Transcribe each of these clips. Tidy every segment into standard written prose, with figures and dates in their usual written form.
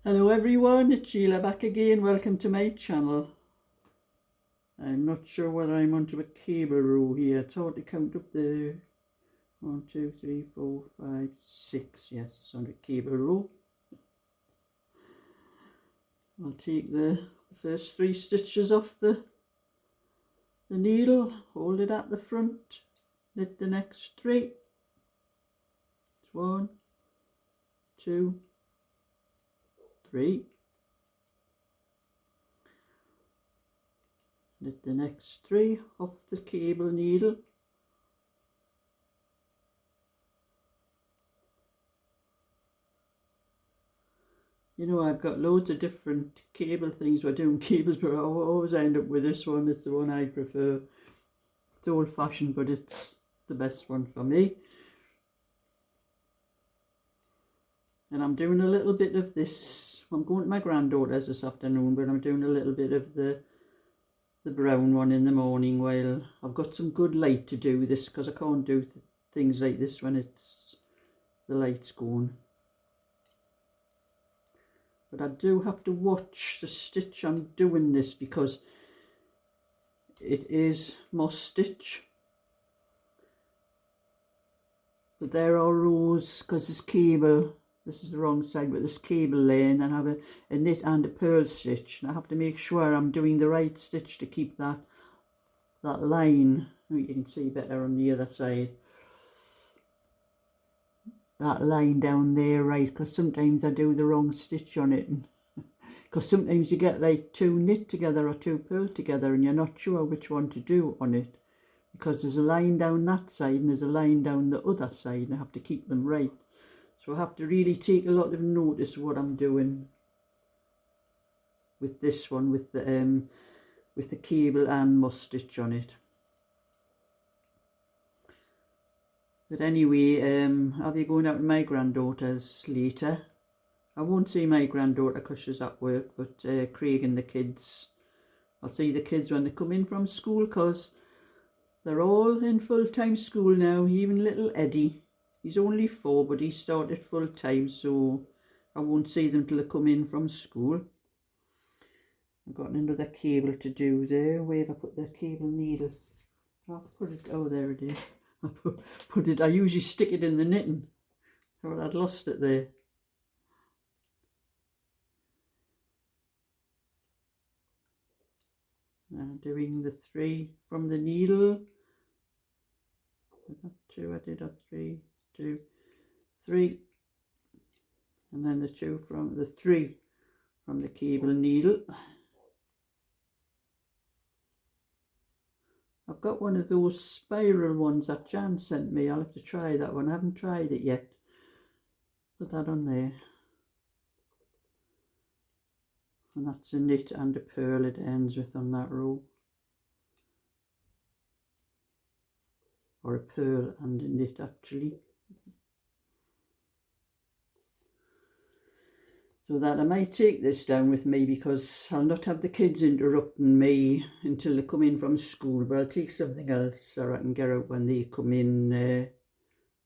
Hello everyone, it's Sheila back again. Welcome to my channel. I'm not sure whether I'm onto a cable row here. It's hard to count up there. 1, 2, 3, 4, 5, 6. Yes, it's on the cable row. I'll take the first 3 stitches off the needle, hold it at the front, knit the next 3. 1, 2, 3. Knit the next 3 off the cable needle. You know, I've got loads of different cable things for doing cables, but I always end up with this one. It's the one I prefer. It's old fashioned, but it's the best one for me. And I'm doing a little bit of this. I'm going to my granddaughter's this afternoon, but I'm doing a little bit of the brown one in the morning while I've got some good light to do this, because I can't do things like this when the light's gone. But I do have to watch the stitch I'm doing this, because it is moss stitch. But there are rows, because this cable, this is the wrong side, but this cable there, and then I have a knit and a purl stitch. And I have to make sure I'm doing the right stitch to keep that line. You can see better on the other side. That line down there, right, because sometimes I do the wrong stitch on it, because sometimes you get like 2 knit together or 2 purl together and you're not sure which one to do on it, because there's a line down that side and there's a line down the other side, and I have to keep them right. So I have to really take a lot of notice of what I'm doing with this one, with the cable and moss stitch on it. But anyway, I'll be going out with my granddaughter's later. I won't see my granddaughter because she's at work, but Craig and the kids, I'll see the kids when they come in from school, because they're all in full-time school now, even little Eddie. He's only 4, but he started full-time, so I won't see them till they come in from school. I've got another cable to do there. Where have I put the cable needle? I'll put it, oh there it is. I usually stick it in the knitting. Oh, I'd lost it there. Now doing the 3 from the needle. I got 2, I did a 3, 2, 3, and then the 3 from the cable needle. I've got one of those spiral ones that Jan sent me. I'll have to try that one. I haven't tried it yet. Put that on there. And that's a knit and a purl it ends with on that row. Or a purl and a knit actually. So that I might take this down with me, because I'll not have the kids interrupting me until they come in from school, but I'll take something else so I can get out when they come in.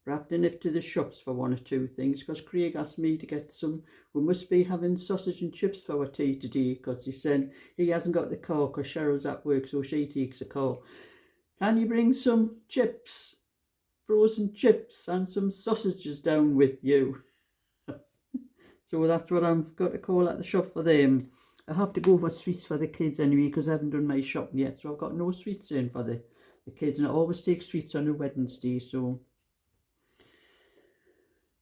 I have to nip to the shops for 1 or 2 things, because Craig asked me to get some. We must be having sausage and chips for our tea today, because he said he hasn't got the car because Cheryl's at work, so she takes a car. Can you bring some chips, frozen chips and some sausages down with you? So that's what I've got to call at the shop for them. I have to go for sweets for the kids anyway, because I haven't done my shopping yet. So I've got no sweets in for the kids. And I always take sweets on a Wednesday. So,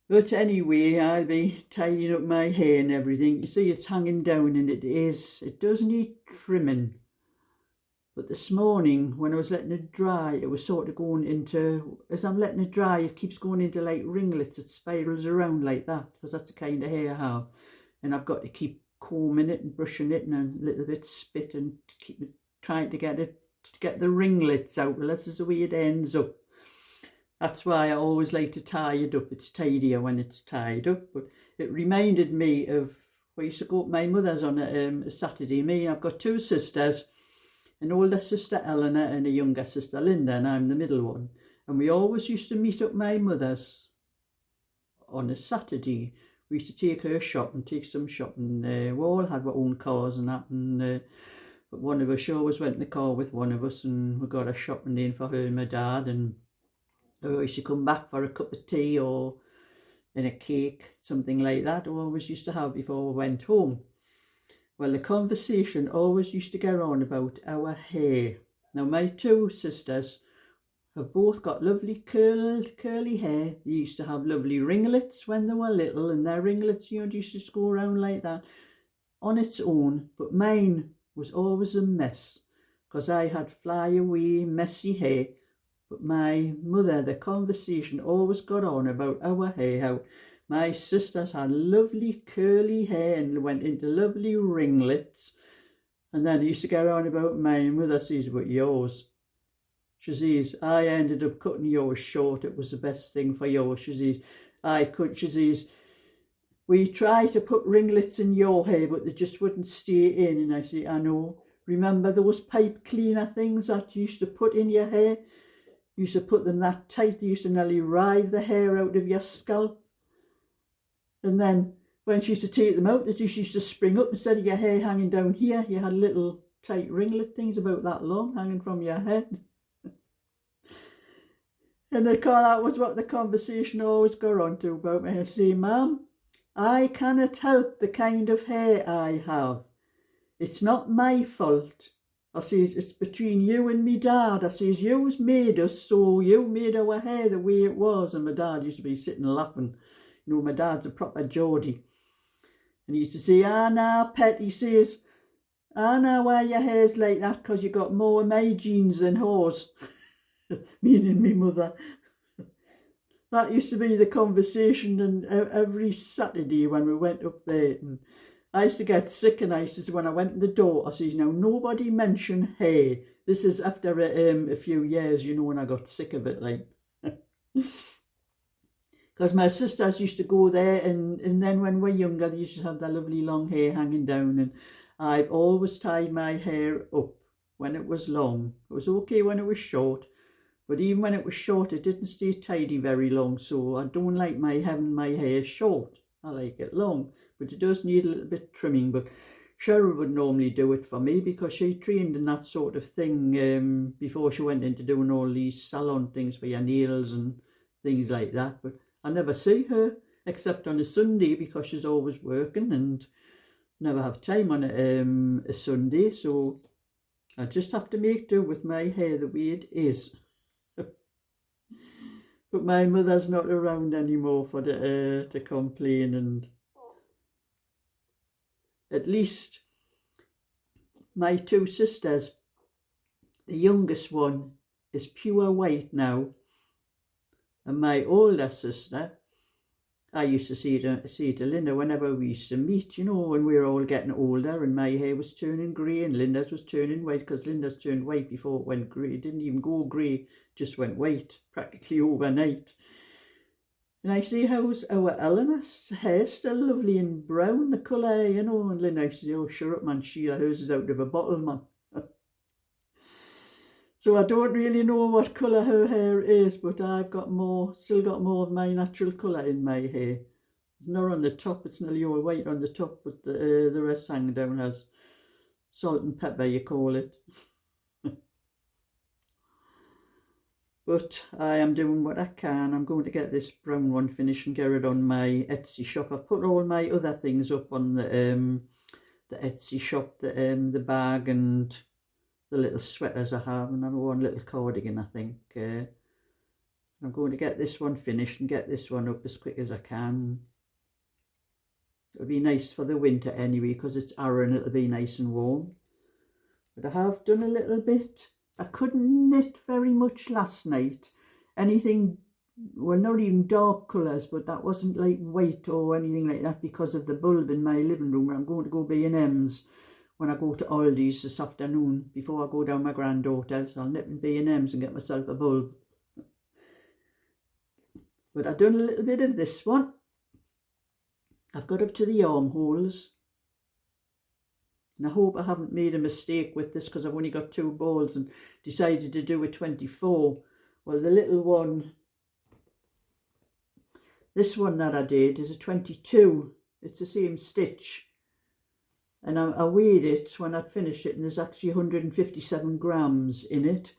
but anyway, I'll be tidying up my hair and everything. You see it's hanging down, and it does need trimming. But this morning, when I was letting it dry, it was sort of going into, as I'm letting it dry, it keeps going into like ringlets. It spirals around like that, because that's the kind of hair I have. And I've got to keep combing it and brushing it and a little bit spit, and keep trying to get the ringlets out. Well, this is the way it ends up. That's why I always like to tie it up. It's tidier when it's tied up. But it reminded me of, we used to go to my mother's on a Saturday. I've got 2 sisters. An older sister Eleanor and a younger sister Linda, and I'm the middle one. And we always used to meet up my mother's on a Saturday we used to take her shopping, take some shopping. We all had our own cars and that, and but one of us, she always went in the car with one of us, and we got her shopping in for her and my dad, and we used to come back for a cup of tea or in a cake, something like that, we always used to have before we went home. Well, the conversation always used to get on about our hair. Now, my two sisters have both got lovely curly hair. They used to have lovely ringlets when they were little, and their ringlets, you know, used to just go around like that on its own. But mine was always a mess because I had flyaway, messy hair. But my mother, the conversation always got on about our hair, how my sisters had lovely curly hair and went into lovely ringlets. And then it used to get on about mine. Mother says, but yours. She says, I ended up cutting yours short. It was the best thing for yours. She says, she says, we tried to put ringlets in your hair, but they just wouldn't stay in. And I say, I know. Remember those pipe cleaner things that you used to put in your hair? You used to put them that tight, they used to nearly ride the hair out of your scalp. And then when she used to take them out, they just used to spring up. Instead of your hair hanging down here, you had little tight ringlet things about that long hanging from your head. And that was what the conversation always got on to about me. I say, Mum, I cannot help the kind of hair I have. It's not my fault. I says, it's between you and me dad. I says, you's made us, so you made our hair the way it was. And my dad used to be sitting laughing. You know, my dad's a proper Geordie. And he used to say, nah, pet, he says, nah, why your hair's like that, because you got more of my genes than hers. Meaning me mother. That used to be the conversation, and every Saturday when we went up there, and I used to get sick, and I used to say, when I went in the door, I says, now nobody mention hair. This is after a few years, you know, when I got sick of it, like. Because my sisters used to go there, and then when we were younger, they used to have their lovely long hair hanging down, and I've always tied my hair up when it was long. It was okay when it was short, but even when it was short, it didn't stay tidy very long, so I don't like having my hair short. I like it long, but it does need a little bit trimming. But Cheryl would normally do it for me because she trained in that sort of thing before she went into doing all these salon things for your nails and things like that. But I never see her except on a Sunday because she's always working and never have time on a Sunday. So I just have to make do with my hair the way it is. But my mother's not around anymore for to complain, and at least my two sisters, the youngest one is pure white now, and my older sister, I used to see to Linda whenever we used to meet, you know, when we were all getting older, and my hair was turning grey and Linda's was turning white, because Linda's turned white before it went grey. It didn't even go grey, just went white practically overnight. And I see how's our Eleanor's hair still lovely and brown, the colour, you know, and Linda says, oh, shut up, man, Sheila, hers is out of a bottle, man. So I don't really know what colour her hair is, but I've still got more of my natural colour in my hair. Not on the top, it's nearly all white on the top, but the rest hang down as salt and pepper, you call it. But I am doing what I can. I'm going to get this brown one finished and get it on my Etsy shop. I've put all my other things up on the Etsy shop, the bag and the little sweaters I have, and I have one little cardigan, I think. I'm going to get this one finished and get this one up as quick as I can. It'll be nice for the winter anyway, because it's Arran, it'll be nice and warm. But I have done a little bit. I couldn't knit very much last night. Anything, well, not even dark colours, but that wasn't like white or anything like that because of the bulb in my living room. I'm going to go B&M's when I go to Aldi's this afternoon before I go down my granddaughter's. I'll nip in B&M's and get myself a bulb. But I've done a little bit of this one. I've got up to the armholes. And I hope I haven't made a mistake with this, because I've only got 2 balls and decided to do a 24. Well, the little This one that I did is a 22. It's the same stitch. And I weighed it when I'd finished it, and there's actually 157 grams in it.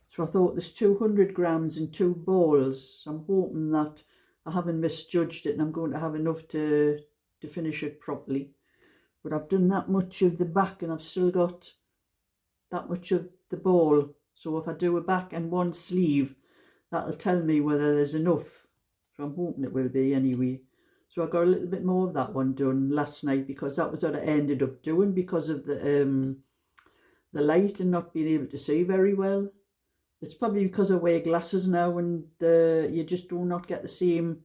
So I thought there's 200 grams in 2 balls. I'm hoping that I haven't misjudged it and I'm going to have enough to finish it properly. But I've done that much of the back and I've still got that much of the ball. So if I do a back and one sleeve, that'll tell me whether there's enough. So I'm hoping it will be anyway. So I got a little bit more of that one done last night, because that was what I ended up doing because of the light and not being able to see very well. It's probably because I wear glasses now and you just do not get the same.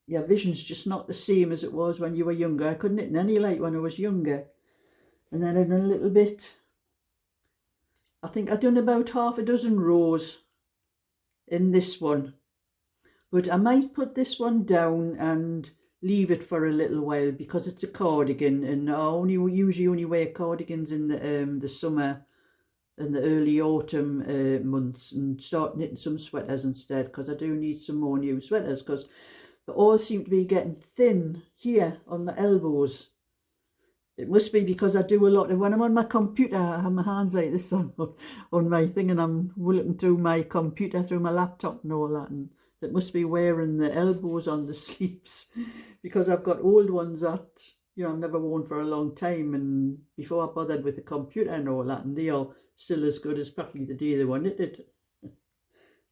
Your vision's just not the same as it was when you were younger. I couldn't hit in any light when I was younger. And then I done a little bit. I think I've done about half a dozen rows in this one. But I might put this one down and leave it for a little while, because it's a cardigan, and I usually only wear cardigans in the summer and the early autumn months, and start knitting some sweaters instead, because I do need some more new sweaters, because they all seem to be getting thin here on the elbows. It must be because I do a lot of, when I'm on my computer, I have my hands like this on my thing, and I'm looking through my computer, through my laptop and all that, and it must be wearing the elbows on the sleeves, because I've got old ones that, you know, I've never worn for a long time, and before I bothered with the computer and all that, and they are still as good as practically the day they were knitted.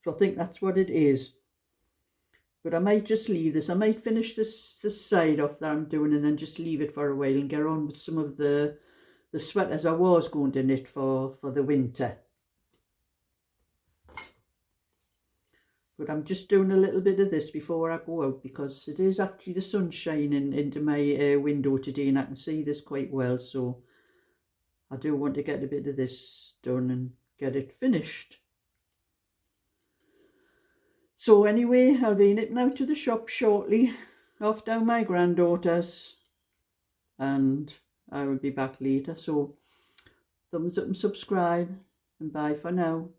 So I think that's what it is. But I might just leave this. I might finish this side off that I'm doing, and then just leave it for a while and get on with some of the sweaters I was going to knit for the winter. But I'm just doing a little bit of this before I go out, because it is actually the sun shining into my window today, and I can see this quite well. So I do want to get a bit of this done and get it finished. So anyway, I'll be nipping out to the shop shortly, off down my granddaughter's, and I will be back later. So thumbs up and subscribe, and bye for now.